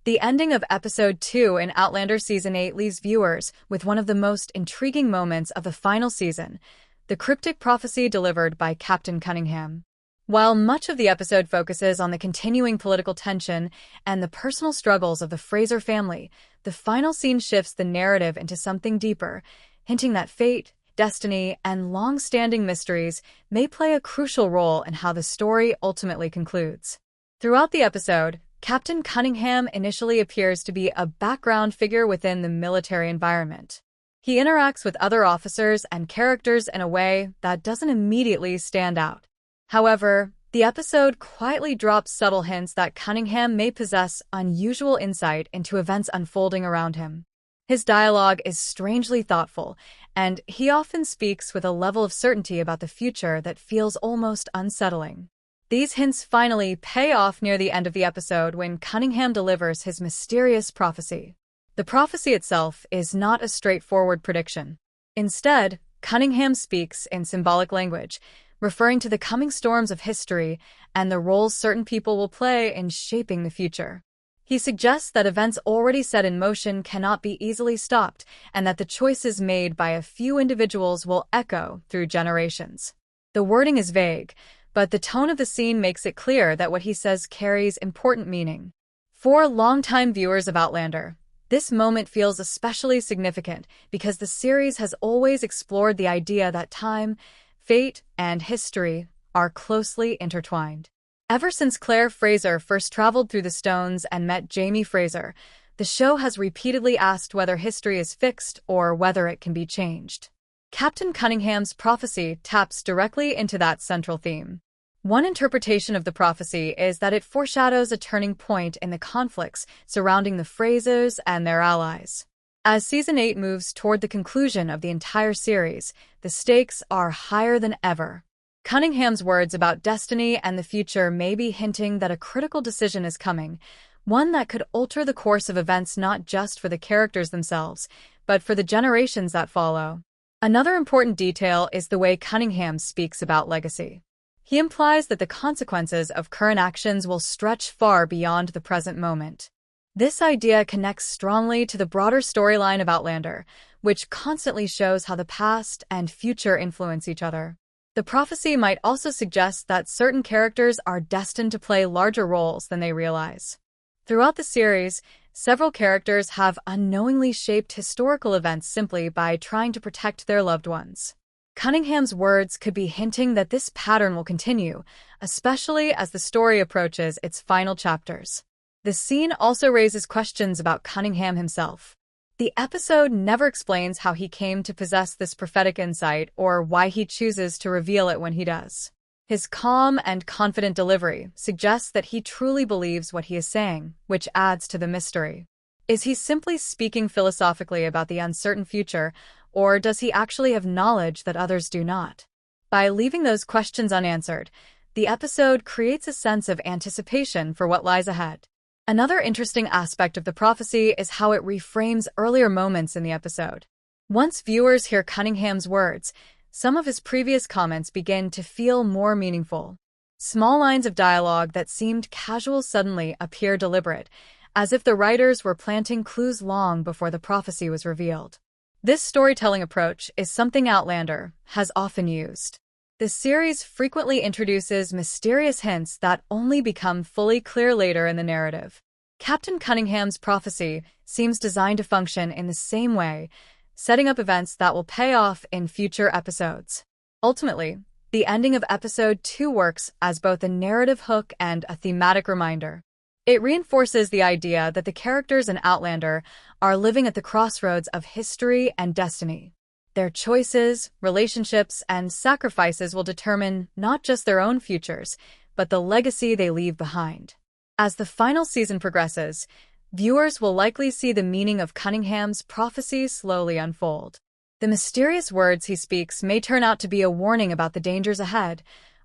The ending of Episode 2 in Outlander Season 8 leaves viewers with one of the most intriguing moments of the final season, the cryptic prophecy delivered by Captain Cunningham. While much of the episode focuses on the continuing political tension and the personal struggles of the Fraser family, the final scene shifts the narrative into something deeper, hinting that fate, destiny, and long-standing mysteries may play a crucial role in how the story ultimately concludes. Throughout the episode, Captain Cunningham initially appears to be a background figure within the military environment. He interacts with other officers and characters in a way that doesn't immediately stand out. However, the episode quietly drops subtle hints that Cunningham may possess unusual insight into events unfolding around him. His dialogue is strangely thoughtful, and he often speaks with a level of certainty about the future that feels almost unsettling. These hints finally pay off near the end of the episode when Cunningham delivers his mysterious prophecy. The prophecy itself is not a straightforward prediction. Instead, Cunningham speaks in symbolic language, referring to the coming storms of history and the roles certain people will play in shaping the future. He suggests that events already set in motion cannot be easily stopped, and that the choices made by a few individuals will echo through generations. The wording is vague, but the tone of the scene makes it clear that what he says carries important meaning. For longtime viewers of Outlander, this moment feels especially significant because the series has always explored the idea that time, fate, and history are closely intertwined. Ever since Claire Fraser first traveled through the stones and met Jamie Fraser, the show has repeatedly asked whether history is fixed or whether it can be changed. Captain Cunningham's prophecy taps directly into that central theme. One interpretation of the prophecy is that it foreshadows a turning point in the conflicts surrounding the Frasers and their allies. As Season 8 moves toward the conclusion of the entire series, the stakes are higher than ever. Cunningham's words about destiny and the future may be hinting that a critical decision is coming, one that could alter the course of events not just for the characters themselves, but for the generations that follow. Another important detail is the way Cunningham speaks about legacy. He implies that the consequences of current actions will stretch far beyond the present moment. This idea connects strongly to the broader storyline of Outlander, which constantly shows how the past and future influence each other. The prophecy might also suggest that certain characters are destined to play larger roles than they realize. Throughout the series, several characters have unknowingly shaped historical events simply by trying to protect their loved ones. Cunningham's words could be hinting that this pattern will continue, especially as the story approaches its final chapters. The scene also raises questions about Cunningham himself. The episode never explains how he came to possess this prophetic insight or why he chooses to reveal it when he does. His calm and confident delivery suggests that he truly believes what he is saying, which adds to the mystery. Is he simply speaking philosophically about the uncertain future, or does he actually have knowledge that others do not? By leaving those questions unanswered, the episode creates a sense of anticipation for what lies ahead. Another interesting aspect of the prophecy is how it reframes earlier moments in the episode. Once viewers hear Cunningham's words, some of his previous comments begin to feel more meaningful. Small lines of dialogue that seemed casual suddenly appear deliberate, as if the writers were planting clues long before the prophecy was revealed. This storytelling approach is something Outlander has often used. The series frequently introduces mysterious hints that only become fully clear later in the narrative. Captain Cunningham's prophecy seems designed to function in the same way, setting up events that will pay off in future episodes. Ultimately, the ending of Episode 2 works as both a narrative hook and a thematic reminder. It reinforces the idea that the characters in Outlander are living at the crossroads of history and destiny. Their choices, relationships, and sacrifices will determine not just their own futures, but the legacy they leave behind. As the final season progresses, viewers will likely see the meaning of Cunningham's prophecy slowly unfold. The mysterious words he speaks may turn out to be a warning about the dangers ahead,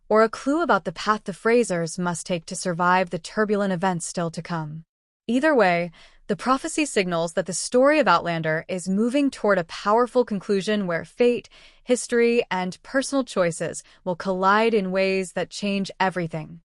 or a clue about the path the Frasers must take to survive the turbulent events still to come. Either way, the prophecy signals that the story of Outlander is moving toward a powerful conclusion where fate, history, and personal choices will collide in ways that change everything.